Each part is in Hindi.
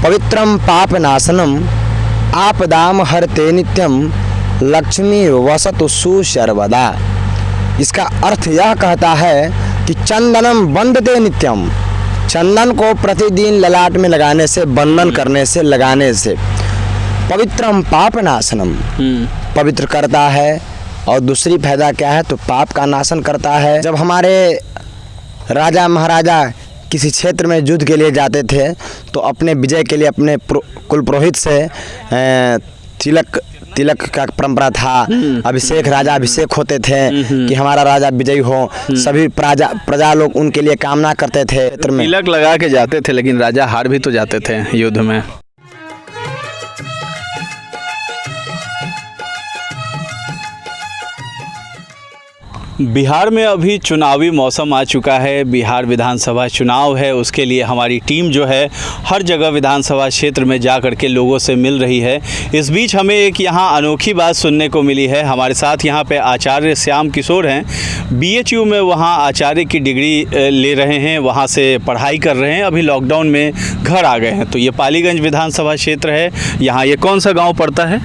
पवित्रम पाप नाशनम आपदाम हरते नित्यम लक्ष्मी वसतु सुसर्वदा। इसका अर्थ यह कहता है कि चंदनम बंधते नित्यम, चंदन को प्रतिदिन ललाट में लगाने से, बंधन करने से, लगाने से पवित्रम पाप नाशनम, पवित्र करता है। और दूसरी फायदा क्या है तो पाप का नाशन करता है। जब हमारे राजा महाराजा किसी क्षेत्र में युद्ध के लिए जाते थे तो अपने विजय के लिए अपने कुल पुरोहित से तिलक का परंपरा था। अभिषेक, राजा अभिषेक होते थे कि हमारा राजा विजयी हो। सभी प्रजा लोग उनके लिए कामना करते थे। तिलक लगा के जाते थे, लेकिन राजा हार भी तो जाते थे युद्ध में। बिहार में अभी चुनावी मौसम आ चुका है। बिहार विधानसभा चुनाव है, उसके लिए हमारी टीम जो है हर जगह विधानसभा क्षेत्र में जा कर के लोगों से मिल रही है। इस बीच हमें एक यहाँ अनोखी बात सुनने को मिली है। हमारे साथ यहाँ पे आचार्य श्याम किशोर हैं, BHU में वहाँ आचार्य की डिग्री ले रहे हैं, वहाँ से पढ़ाई कर रहे हैं। अभी लॉकडाउन में घर आ गए हैं। तो ये पालीगंज विधानसभा क्षेत्र है। यहाँ ये कौन सा गाँव पड़ता है?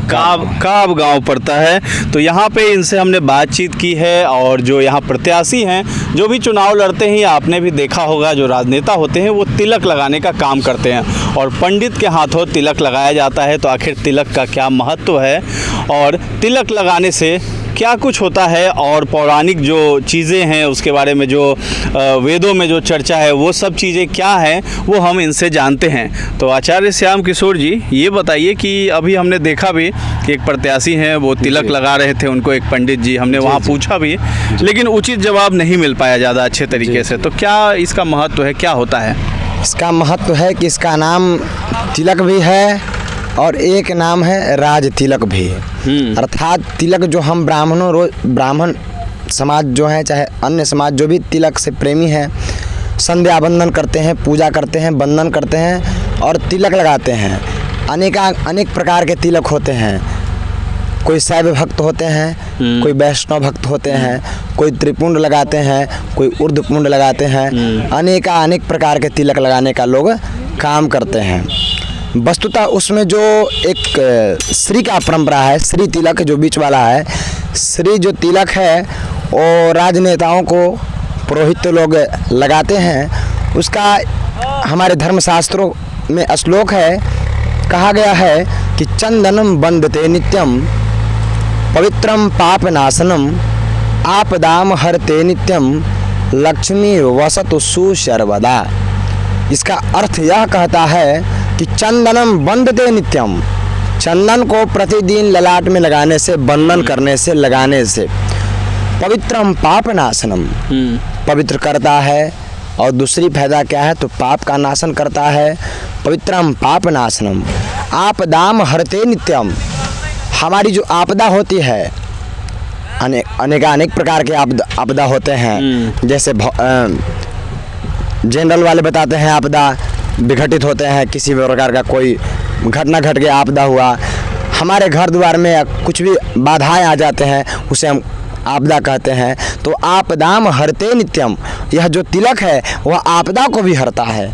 काब गांव पड़ता है। तो यहाँ पे इनसे हमने बातचीत की है। और जो यहाँ प्रत्याशी हैं, जो भी चुनाव लड़ते हैं, आपने भी देखा होगा, जो राजनेता होते हैं वो तिलक लगाने का काम करते हैं और पंडित के हाथों तिलक लगाया जाता है। तो आखिर तिलक का क्या महत्व है और तिलक लगाने से क्या कुछ होता है और पौराणिक जो चीज़ें हैं उसके बारे में जो वेदों में जो चर्चा है वो सब चीज़ें क्या हैं वो हम इनसे जानते हैं। तो आचार्य श्याम किशोर जी, ये बताइए कि अभी हमने देखा भी कि एक प्रत्याशी हैं, वो तिलक लगा रहे थे, उनको एक पंडित जी, हमने वहाँ पूछा भी, लेकिन उचित जवाब नहीं मिल पाया ज़्यादा अच्छे तरीके से। तो क्या इसका महत्व है, क्या होता है? इसका महत्व है कि इसका नाम तिलक भी है और एक नाम है राज तिलक भी। अर्थात तिलक जो हम ब्राह्मण समाज जो है, चाहे अन्य समाज जो भी तिलक से प्रेमी हैं, संध्या बंदन करते हैं, पूजा करते हैं, बंदन करते हैं और तिलक लगाते हैं। अनेक प्रकार के तिलक होते हैं। कोई शैव भक्त होते हैं, कोई वैष्णव भक्त होते हैं, कोई त्रिपुंड लगाते हैं, कोई ऊर्ध्वपुंड लगाते हैं। अनेक प्रकार के तिलक लगाने का लोग काम करते हैं। वस्तुतः उसमें जो एक श्री का परंपरा है, श्री तिलक जो बीच वाला है, श्री जो तिलक है वो राजनेताओं को पुरोहित लोग लगाते हैं। उसका हमारे धर्मशास्त्रों में श्लोक है, कहा गया है कि चंदनम बंधते नित्यम पवित्रम पाप नाशनम आपदाम हरते नित्यम लक्ष्मी वसतु सुसर्वदा। इसका अर्थ यह कहता है कि चंदनम बंधते नित्यम, चंदन को प्रतिदिन ललाट में लगाने से, बंधन करने से, लगाने से पवित्रम पाप नाशनम, पवित्र करता है। और दूसरी फायदा क्या है तो पाप का नाशन करता है। पवित्रम पाप नाशनम आपदाम हरते नित्यम, हमारी जो आपदा होती है, अनेक प्रकार के आपदा होते हैं। जैसे जनरल वाले बताते हैं आपदा विघटित होते हैं, किसी भी प्रकार का कोई घटना घट गया, आपदा हुआ, हमारे घर द्वार में कुछ भी बाधाएं आ जाते हैं, उसे हम आपदा कहते हैं। तो आपदाम हरते नित्यम, यह जो तिलक है वह आपदा को भी हरता है।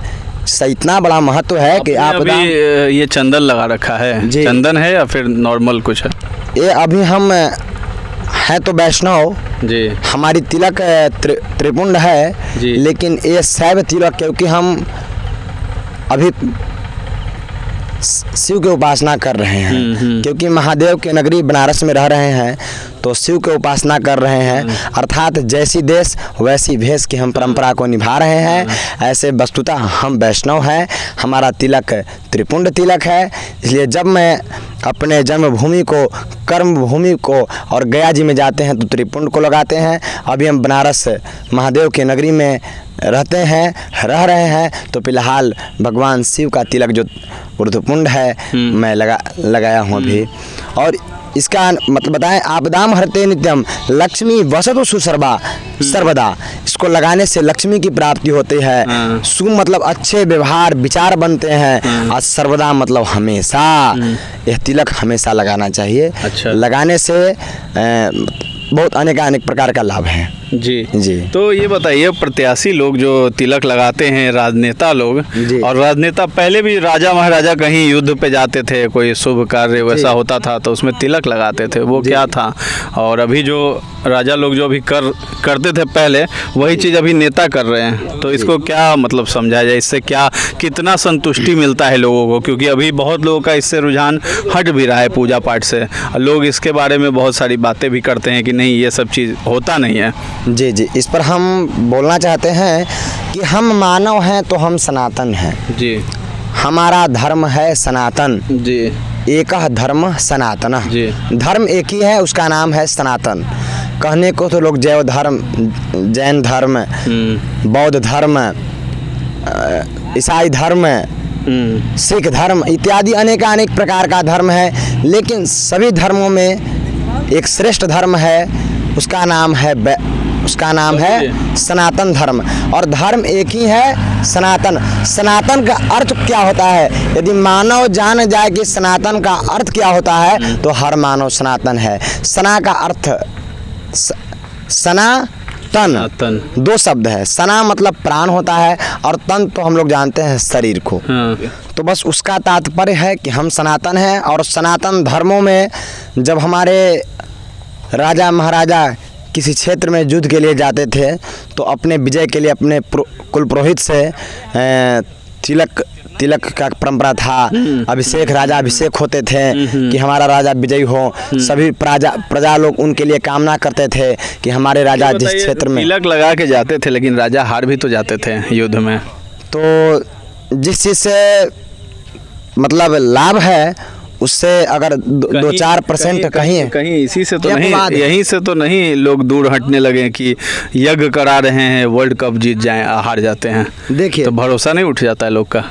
इतना बड़ा महत्व है कि आपदा। ये चंदन लगा रखा है, चंदन है या फिर नॉर्मल कुछ है? ये अभी हम है तो वैष्णव जी, हमारी तिलक त्रिपुंड है जी, लेकिन ये शैव तिलक, क्योंकि हम अभी शिव की उपासना कर रहे हैं, क्योंकि महादेव के नगरी बनारस में रह रहे हैं तो शिव की उपासना कर रहे हैं। अर्थात जैसी देश वैसी भेष की हम परंपरा को निभा रहे हैं। ऐसे वस्तुतः हम वैष्णव हैं, हमारा तिलक त्रिपुंड तिलक है। इसलिए जब मैं अपने जन्मभूमि को, कर्म भूमि को और गया जी में जाते हैं तो त्रिपुंड को लगाते हैं। अभी हम बनारस महादेव के नगरी में रह रहे हैं तो फिलहाल भगवान शिव का तिलक जो ऊर्ध्वपुंड है मैं लगाया हूँ अभी। और इसका मतलब बताएं, आपदाम हरते नित्यम लक्ष्मी वसतु सर्वदा। इसको लगाने से लक्ष्मी की प्राप्ति होती है। सु मतलब अच्छे व्यवहार विचार बनते हैं और सर्वदा मतलब हमेशा। यह तिलक हमेशा लगाना चाहिए। अच्छा। लगाने से बहुत अनेक प्रकार का लाभ है। जी जी। तो ये बताइए, प्रत्याशी लोग जो तिलक लगाते हैं, राजनेता लोग, जी। और राजनेता पहले भी राजा महाराजा कहीं युद्ध पे जाते थे, कोई शुभ कार्य वैसा होता था तो उसमें तिलक लगाते थे, वो क्या था? और अभी जो राजा लोग जो अभी करते थे पहले, वही चीज़ अभी नेता कर रहे हैं, तो इसको क्या मतलब समझा जाए? इससे क्या कितना संतुष्टि मिलता है लोगों को? क्योंकि अभी बहुत लोगों का इससे रुझान हट भी रहा है पूजा पाठ से, लोग इसके बारे में बहुत सारी बातें भी करते हैं कि नहीं, ये सब चीज़ होता नहीं है। जी जी, इस पर हम बोलना चाहते हैं कि हम मानव हैं तो हम सनातन हैं जी। हमारा धर्म है सनातन। जी। एक धर्म सनातन। जी। धर्म एक ही है, उसका नाम है सनातन। कहने को तो लोग जैव धर्म, जैन धर्म, बौद्ध धर्म, ईसाई धर्म, सिख धर्म इत्यादि अनेक प्रकार का धर्म है, लेकिन सभी धर्मों में एक श्रेष्ठ धर्म है, उसका नाम है सनातन धर्म। और धर्म एक ही है, सनातन। सनातन का अर्थ क्या होता है? यदि मानव जान जाए कि सनातन का अर्थ क्या होता है तो हर मानव सनातन है। सना का अर्थ तन, दो शब्द है। सना मतलब प्राण होता है और तन तो हम लोग जानते हैं शरीर को। तो बस उसका तात्पर्य है कि हम सनातन हैं। और सनातन धर्मों में जब हमारे राजा महाराजा किसी क्षेत्र में युद्ध के लिए जाते थे तो अपने विजय के लिए अपने कुल पुरोहित से तिलक का परंपरा था। अभिषेक, राजा अभिषेक होते थे कि हमारा राजा विजयी हो। सभी प्रजा लोग उनके लिए कामना करते थे कि हमारे राजा जिस क्षेत्र में। तिलक लगा के जाते थे लेकिन राजा हार भी तो जाते थे युद्ध में। तो जिस चीज़ से मतलब लाभ है उससे अगर 2-4% कहीं इसी से तो नहीं, यहीं से तो नहीं लोग दूर हटने लगे कि यज्ञ करा रहे हैं, वर्ल्ड कप जीत जाएं, हार जाते हैं। देखिए, तो भरोसा नहीं उठ जाता है लोग का।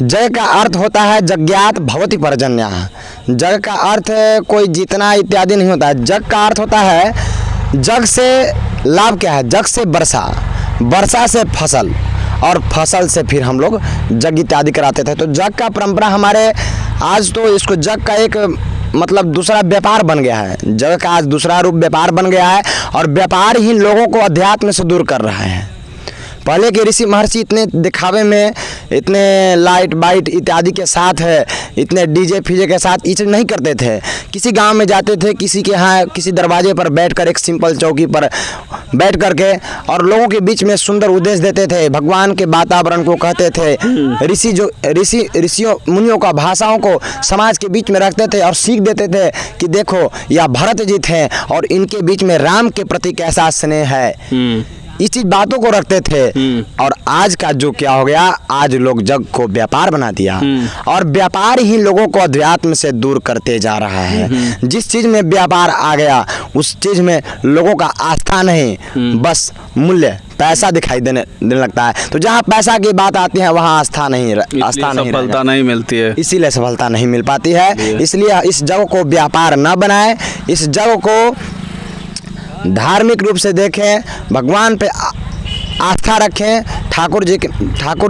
जय का अर्थ होता है जज्ञात भवति पर्जन्यः। जग का अर्थ कोई जीतना इत्यादि नहीं होता है। जग का अर्थ होता है, जग से लाभ क्या है? जग से वर्षा, वर्षा से फसल, और फसल से फिर हम लोग जग इत्यादि कराते थे। तो जग का परंपरा हमारे आज तो इसको जग का एक मतलब दूसरा व्यापार बन गया है। जग का आज दूसरा रूप व्यापार बन गया है और व्यापार ही लोगों को अध्यात्म से दूर कर रहा है। पहले के ऋषि महर्षि इतने दिखावे में, इतने लाइट बाइट इत्यादि के साथ है, इतने डीजे फीजे के साथ ये चीज़ नहीं करते थे। किसी गांव में जाते थे, किसी के यहाँ किसी दरवाजे पर बैठकर, एक सिंपल चौकी पर बैठ करके और लोगों के बीच में सुंदर उपदेश देते थे, भगवान के वातावरण को कहते थे। ऋषियों मुनियों का भाषाओं को समाज के बीच में रखते थे और सीख देते थे कि देखो यह भरत जी थे और इनके बीच में राम के प्रति कैसा स्नेह है। इस चीज बातों को रखते थे। और आज का जो क्या हो गया, आज लोग जग को व्यापार बना दिया और व्यापार ही लोगों को अध्यात्म से दूर करते जा रहा है। जिस चीज में व्यापार आ गया उस चीज में लोगों का आस्था नहीं, बस मूल्य पैसा दिखाई देने लगता है। तो जहाँ पैसा की बात आती है वहाँ आस्था नहीं, सफलता नहीं मिलती है, इसीलिए सफलता नहीं मिल पाती है। इसलिए इस जग को व्यापार न बनाए, इस जग को धार्मिक रूप से देखें, भगवान पे आस्था रखें, ठाकुर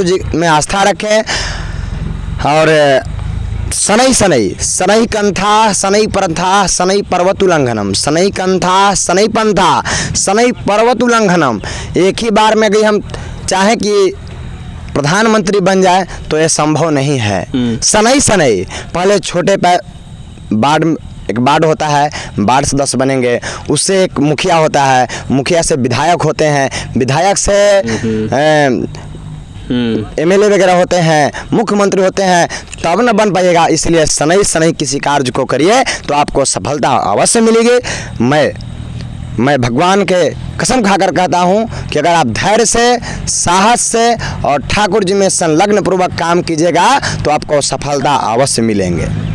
जी में आस्था रखें। और शनै कंथा शनै प्रथा शनै पर्वतुल्लंघनम, शनै कंथा शनै पंथा शनै पर्वतुल्लंघनम। एक ही बार में अगर हम चाहें कि प्रधानमंत्री बन जाए तो यह संभव नहीं है। शनै पहले छोटे एक वार्ड होता है, वार्ड से 10 बनेंगे, उससे एक मुखिया होता है, मुखिया से विधायक होते हैं, विधायक से एमएलए वगैरह होते हैं, मुख्यमंत्री होते हैं, तब न बन पाइएगा। इसलिए शनै किसी कार्य को करिए तो आपको सफलता अवश्य मिलेगी। मैं भगवान के कसम खाकर कहता हूँ कि अगर आप धैर्य से, साहस से और ठाकुर जी में संलग्न पूर्वक काम कीजिएगा तो आपको सफलता अवश्य मिलेंगे।